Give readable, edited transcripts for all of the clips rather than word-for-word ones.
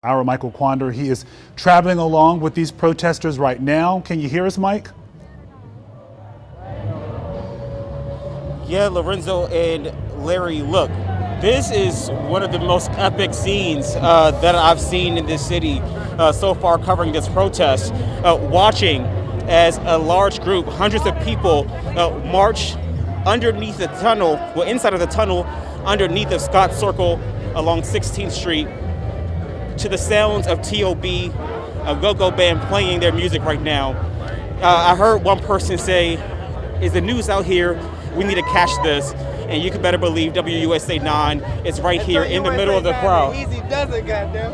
Our Michael Quander, he is traveling along with these protesters right now. Can you hear us, Mike? Yeah, Lorenzo and Larry, look, this is one of the most epic scenes that I've seen in this city so far covering this protest. Watching as a large group, hundreds of people march underneath the tunnel, well, inside of the tunnel, underneath the Scott Circle along 16th Street, to the sounds of T.O.B., a go-go band playing their music right now. I heard one person say, is the news out here? We need to catch this. And you can better believe WUSA 9 is right here in the middle of the crowd. Easy does it, goddamn.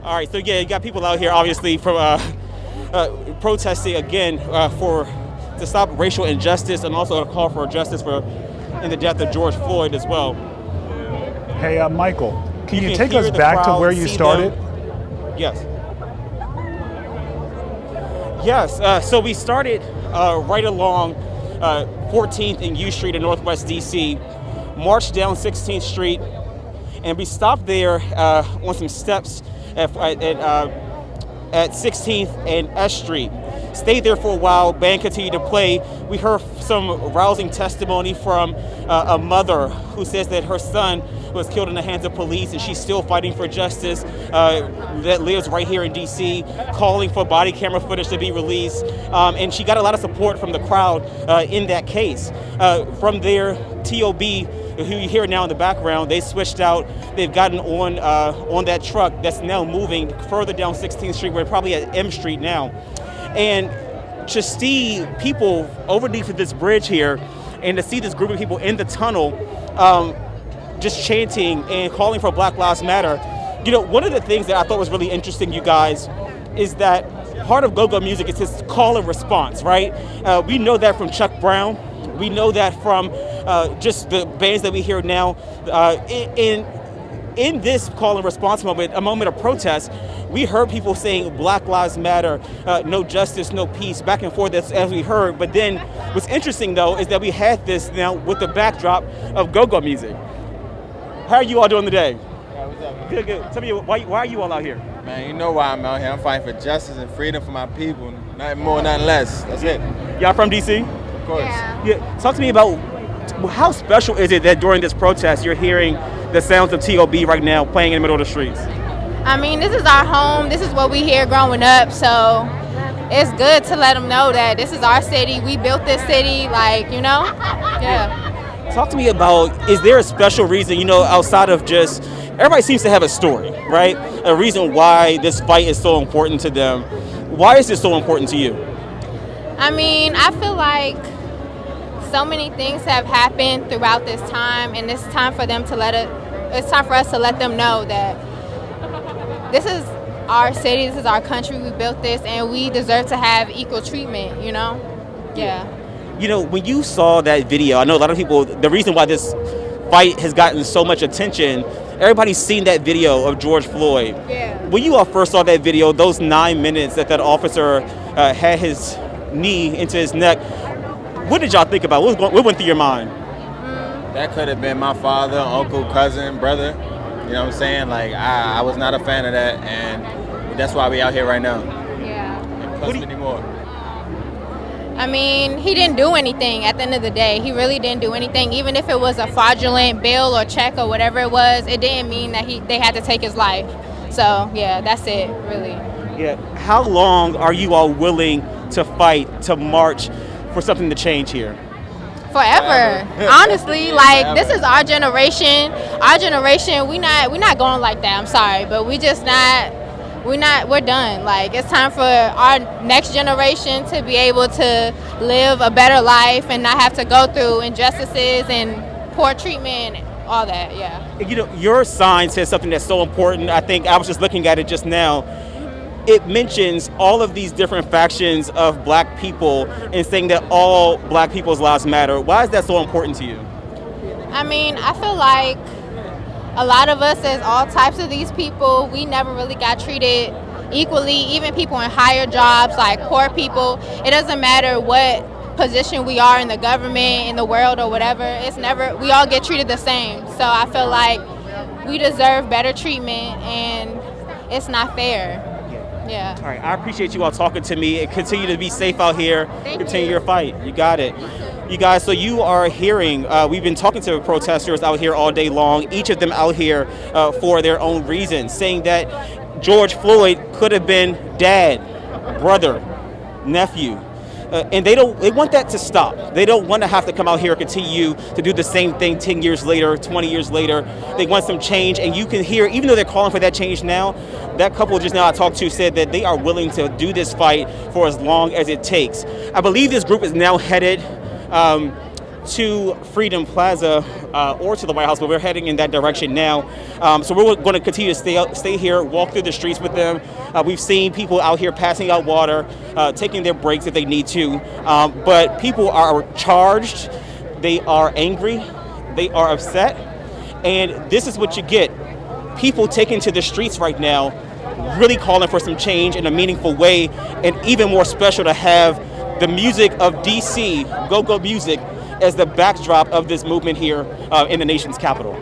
All right, so yeah, you got people out here obviously from protesting again to stop racial injustice and also to call for justice in the death of George Floyd as well. Hey, Michael, can you take us back to where you started? Yes. Yes, so we started right along 14th and U Street in Northwest DC, marched down 16th Street, and we stopped there on some steps at 16th and S Street. Stayed there for a while, band continued to play. We heard some rousing testimony from a mother who says that her son was killed in the hands of police and she's still fighting for justice, that lives right here in DC, calling for body camera footage to be released. And she got a lot of support from the crowd in that case. From there, T.O.B., who you hear now in the background, they switched out. They've gotten on that truck that's now moving further down 16th Street. We're probably at M Street now. And to see people underneath this bridge here and to see this group of people in the tunnel just chanting and calling for Black Lives Matter. You know, one of the things that I thought was really interesting, you guys, is that part of go-go music is this call and response, right? We know that from Chuck Brown. We know that from just the bands that we hear now. In this call and response moment, a moment of protest, we heard people saying Black Lives Matter, no justice, no peace, back and forth as we heard. But then what's interesting, though, is that we had this now with the backdrop of go-go music. How are you all doing today? Yeah, what's up, man? Good. Tell me, why are you all out here? Man, you know why I'm out here. I'm fighting for justice and freedom for my people. Nothing more, nothing less. That's it. Y'all from D.C.? Of course. Yeah. Talk to me about how special is it that during this protest you're hearing the sounds of T.O.B. right now playing in the middle of the streets? I mean, this is our home. This is what we hear growing up. So it's good to let them know that this is our city. We built this city, like, you know? Yeah. Talk to me about, is there a special reason, you know, outside of just, everybody seems to have a story, right? A reason why this fight is so important to them. Why is this so important to you? I mean, I feel like so many things have happened throughout this time, and it's time for them to it's time for us to let them know that this is our city, this is our country, we built this, and we deserve to have equal treatment, you know? Yeah. You know, when you saw that video, I know a lot of people, the reason why this fight has gotten so much attention, everybody's seen that video of George Floyd. Yeah. When you all first saw that video, those 9 minutes that officer had his knee into his neck, what did y'all think about? What went through your mind? That could have been my father, uncle, cousin, brother. You know what I'm saying? Like, I was not a fan of that, and that's why we out here right now. Yeah. And plus many more. I mean, he didn't do anything at the end of the day. He really didn't do anything. Even if it was a fraudulent bill or check or whatever it was, it didn't mean that they had to take his life. So, yeah, that's it, really. Yeah. How long are you all willing to fight, to march for something to change here? Forever. Honestly, like, this is our generation. Our generation, we're not going like that. I'm sorry, but we're done. Like, it's time for our next generation to be able to live a better life and not have to go through injustices and poor treatment and all that. Yeah. You know, your sign says something that's so important. I think I was just looking at it just now. It mentions all of these different factions of black people and saying that all black people's lives matter. Why is that so important to you? I mean, I feel like a lot of us, as all types of these people, we never really got treated equally. Even people in higher jobs, like poor people, it doesn't matter what position we are in the government, in the world, or whatever. We all get treated the same. So I feel like we deserve better treatment, and it's not fair. Yeah. All right, I appreciate you all talking to me, and continue to be safe out here. Continue your fight. You got it. You guys, so you are hearing, we've been talking to protesters out here all day long, each of them out here for their own reasons, saying that George Floyd could have been dad, brother, nephew. And they want that to stop. They don't want to have to come out here and continue to do the same thing 10 years later, 20 years later. They want some change, and you can hear, even though they're calling for that change now, that couple just now I talked to said that they are willing to do this fight for as long as it takes. I believe this group is now headed to Freedom Plaza or to the White House, but we're heading in that direction now. So we're going to continue to stay here, walk through the streets with them. We've seen people out here passing out water, taking their breaks if they need to. But people are charged, they are angry, they are upset, and this is what you get. People taking to the streets right now, really calling for some change in a meaningful way, and even more special to have the music of DC, go-go music, as the backdrop of this movement here in the nation's capital.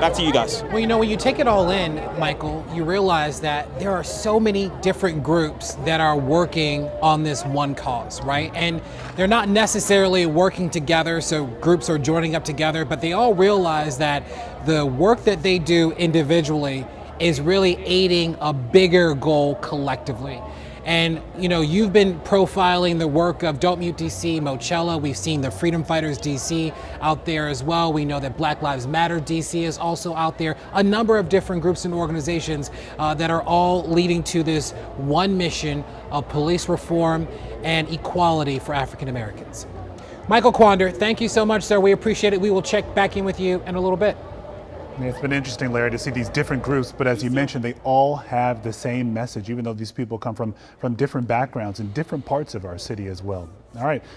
Back to you guys. Well, you know, when you take it all in, Michael, you realize that there are so many different groups that are working on this one cause, right? And they're not necessarily working together, so groups are joining up together, but they all realize that the work that they do individually is really aiding a bigger goal collectively. And, you know, you've been profiling the work of Don't Mute DC, Mochella. We've seen the Freedom Fighters DC out there as well. We know that Black Lives Matter DC is also out there. A number of different groups and organizations that are all leading to this one mission of police reform and equality for African Americans. Michael Quander, thank you so much, sir. We appreciate it. We will check back in with you in a little bit. It's been interesting, Larry, to see these different groups, but as you mentioned, they all have the same message, even though these people come from different backgrounds in different parts of our city as well. All right.